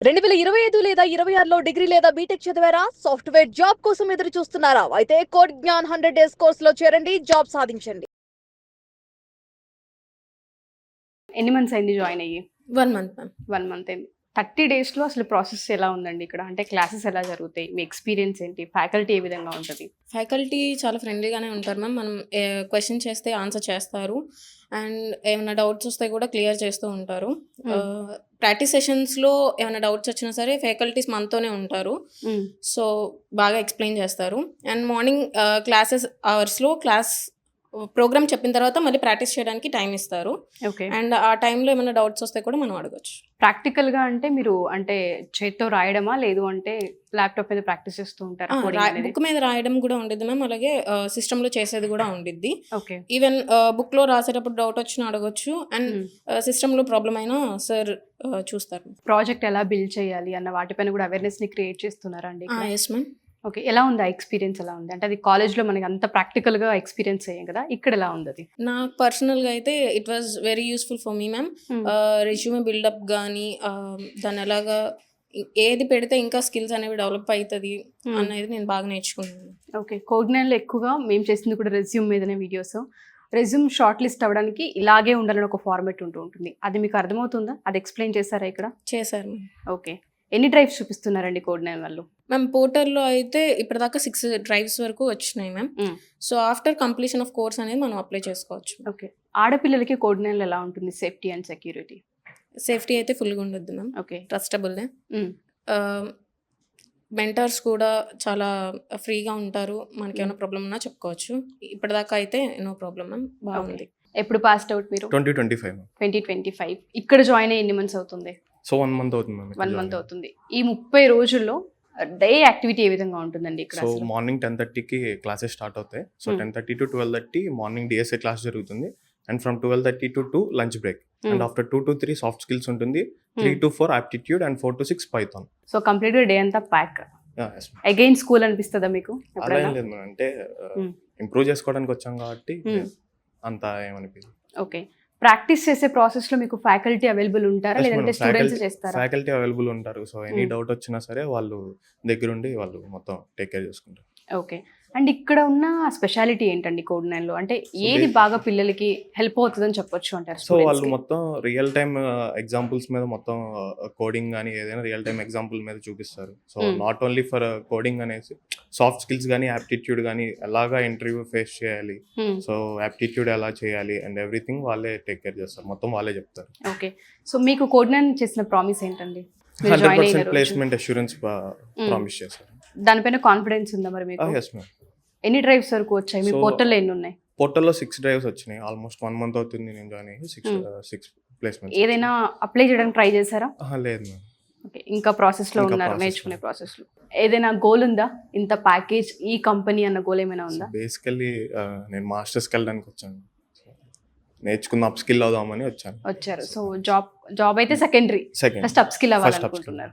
2025 లేదా 26లో డిగ్రీ లేదా బీటెక్ చదివారా? సాఫ్ట్‌వేర్ జాబ్ కోసం ఎదురు చూస్తున్నారా? అయితే కోడ్ జ్ఞాన్ 100 డేస్ కోర్సులో చేరండి, జాబ్ సాధించండి. ఎన్ని మంత్స్ అయింది జాయిన్ అయ్యి? 1 మంత్ మ్యామ్. 1 మంత్ అయింది. 30 డేస్‌లో అసలు ప్రాసెస్ ఎలా ఉందండి ఇక్కడ? అంటే క్లాసెస్ ఎలా జరుగుతాయి? మీ ఎక్స్‌పీరియన్స్ ఏంటి? ఫ్యాకల్టీ ఏ విధంగా ఉంటది? ఫ్యాకల్టీ చాలా ఫ్రెండ్లీగానే ఉంటారు మ్యామ్. మనం క్వశ్చన్ చేస్తే ఆన్సర్ చేస్తారు. అండ్ ఏమైనా డౌట్స్ వస్తే కూడా క్లియర్ చేస్తూ ఉంటారు. ప్రాక్టీస్ సెషన్స్‌లో ఏమైనా డౌట్స్ వచ్చినా సరే ఫ్యాకల్టీస్ మనతోనే ఉంటారు. సో, బాగా ఎక్స్‌ప్లెయిన్ చేస్తారు. అండ్ మార్నింగ్ క్లాసెస్ అవర్స్‌లో ప్రోగ్రామ్ చెప్పిన తర్వాత మళ్ళీ ప్రాక్టీస్ చేయడానికి టైం ఇస్తారు. ఓకే. అండ్ ఆ టైంలో ఏమైనా డౌట్స్ వస్తే కూడా మనం అడగొచ్చు. ప్రాక్టికల్‌గా అంటే మీరు అంటే చేత్తో రాయడమా? లేదు అంటే ల్యాప్‌టాప్ మీద ప్రాక్టీస్ చేస్తూ ఉంటారా కోడింగ్ అనేది? బుక్ మీద రాయడం కూడా ఉండిద్ది మ్యామ్. అలాగే సిస్టంలో చేసేది కూడా ఉండిద్ది. ఓకే. ఈవెన్ బుక్లో రాసేటప్పుడు డౌట్ వచ్చినా అడగొచ్చు. అండ్ సిస్టంలో ప్రాబ్లం అయినా సార్ చూస్తారు. ప్రాజెక్ట్ ఎలా బిల్డ్ చేయాలి అన్న వాటిపైన కూడా అవేర్‌నెస్‌ని క్రియేట్ చేస్తున్నారా అండి ఇక్కడ? Yes ma'am. ఓకే. ఎలా ఉంది ఆ ఎక్స్‌పీరియన్స్ ఎలా ఉంది? అంటే అది కాలేజ్‌లో మనకి అంత ప్రాక్టికల్‌గా ఎక్స్‌పీరియన్స్ అయ్యాం కదా! ఇక్కడ ఎలా ఉంది అది? నాకు పర్సనల్గా అయితే it was very useful for me ma'am. Resume buildup కానీ దాన్ని ఎలాగా ఏది పెడితే ఇంకా స్కిల్స్ అనేవి డెవలప్ అవుతుంది అనేది నేను బాగా నేర్చుకున్నాను. ఓకే. కోడ్‌నైన్‌లో ఎక్కువగా మేము చేసింది కూడా రెజ్యూమ్ మీదనే వీడియోస్. రెజ్యూమ్ షార్ట్ లిస్ట్ అవ్వడానికి ఇలాగే ఉండాలని ఒక ఫార్మాట్ ఉంటుంది. అది మీకు అర్థమవుతుందా? అది ఎక్స్‌ప్లెయిన్ చేశారా ఇక్కడ? చేశారు మ్యామ్. ఓకే. ఎన్ని డ్రైవ్స్ చూపిస్తున్నారండి కోడ్9 వాళ్ళు? మ్యామ్ పోర్టల్లో అయితే ఇప్పటిదాకా 6 డ్రైవ్స్ వరకు వచ్చినాయి ma'am. So after completion of course అనేది మనం అప్లై చేసుకోవచ్చు. ఓకే. ఆడపిల్లలకి కోడ్9 ఎలా ఉంటుంది సేఫ్టీ అండ్ సెక్యూరిటీ? సేఫ్టీ అయితే ఫుల్గా ఉండొద్దు మ్యామ్. ఓకే. ట్రస్టబుల్నే. మెంటర్స్ కూడా చాలా ఫ్రీగా ఉంటారు. మనకి ఏమైనా ప్రాబ్లం ఉన్నా చెప్పుకోవచ్చు. ఇప్పటిదాకా అయితే నో ప్రాబ్లం మ్యామ్. బాగుంది. ఎప్పుడు పాస్డ్ అవుట్ మీరు? 2025 2025. ఇక్కడ జాయిన్ అయ్యి ఎన్ని మంత్స్ అవుతుంది? సో 1 మంత్ అవుతుంది మ్యామ్. 1 మంత్ అవుతుంది. ఈ 30 రోజుల్లో డే యాక్టివిటీ ఏ విధంగా ఉంటుందండి ఇక్కడ? సో అసలు మార్నింగ్ 10:30కి క్లాసెస్ స్టార్ట్ అవుతాయి. So 10:30 to 12:30 morning DSA class జరుగుతుంది. And from 12:30 to 2 lunch break. And after 2 to 3 soft skills ఉంటుంది. 3 to 4 aptitude and 4 to 6 Python. So కంప్లీట్గా డే అంతా ప్యాక్. ఎస్ అగైన్ స్కూల్ అనిపిస్తుందా మీకు అలా ఎప్పుడైనా? ఏం లేదు మ్యామ్. అంటే ఇంప్రూవ్ చేసుకోవడానికి వచ్చాం కాబట్టి అంత ఏమనిపించదు. ఓకే. ప్రాక్టీస్ చేసే ప్రాసెస్లో మీకు ఫ్యాకల్టీ అవైలబుల్ ఉంటారా లేదంటే స్టూడెంట్స్ చేస్తారా? ఫ్యాకల్టీ అవైలబుల్ ఉంటారు. సో ఎనీ డౌట్ వచ్చినా సరే వాళ్ళు దగ్గరుండి వాళ్ళు మొత్తం టేక్ కేర్ చేసుకుంటారు. ఓకే. అండ్ ఇక్కడ ఉన్న స్పెషాలిటీ ఏంటండి కోడ్9లో? అంటే ఏది బాగా పిల్లలకి హెల్ప్ అవుతుందని చెప్పొచ్చు అంటారు? సో వాళ్ళు మొత్తం రియల్ టైమ్ ఎగ్జాంపుల్స్ మీద మొత్తం కోడింగ్ కానీ ఏదైనా రియల్ టైమ్ ఎగ్జాంపుల్ మీద చూపిస్తారు. So not only for coding అనేసి సాఫ్ట్ స్కిల్స్ కానీ యాప్టిట్యూడ్ కానీ ఎలాగా ఇంటర్వ్యూ ఫేస్ చేయాలి, సో యాప్టిట్యూడ్ ఎలా చేయాలి అండ్ ఎవ్రీథింగ్ వాళ్ళే టేక్ కేర్ చేస్తారు. మొత్తం వాళ్ళే చెప్తారు. ఓకే. సో మీకు కోడ్9 చేసిన ప్రామిస్ ఏంటండి? మీరు జాయిన్ 100% అయిన రోజు ప్లేస్మెంట్ అష్యూరెన్స్ ప్రామిస్ చేశారు. దానిపైన కాన్ఫిడెన్స్ ఉందా మరి మీకు? Yes ma'am. ఎన్ని డ్రైవ్స్ వరకు వచ్చాయి? మీ So, పోర్టల్లో ఎన్ని ఉన్నాయి? పోర్టల్లో 6 డ్రైవ్స్ వచ్చినాయి. ఆల్మోస్ట్ 1 మంత్ అవుతుంది నేను జాయిన్ అయ్యి. 6 ప్లేస్మెంట్స్. ఏదైనా అప్లై చేయడానికి ట్రై చేశారా? లేదు మ్యామ్. ఓకే. ఇంకా ప్రాసెస్లో ఇంకా ఉన్నారు, process నేర్చుకునే ప్రాసెస్లో. ఏదైనా గోల్ ఉందా? ఇంత ప్యాకేజ్ ఈ కంపెనీ అన్న గోల్ ఏమైనా ఉందా? బేసికల్లీ నేను మాస్టర్స్కి వెళ్ళడానికి వచ్చాను. నేర్చుకున్న అప్ స్కిల్ అవుదామని వచ్చాను. వచ్చారు. సో జాబ్ అయితే secondary, second first up skill First upskill. అవ్వాలనుకుంటున్నారు.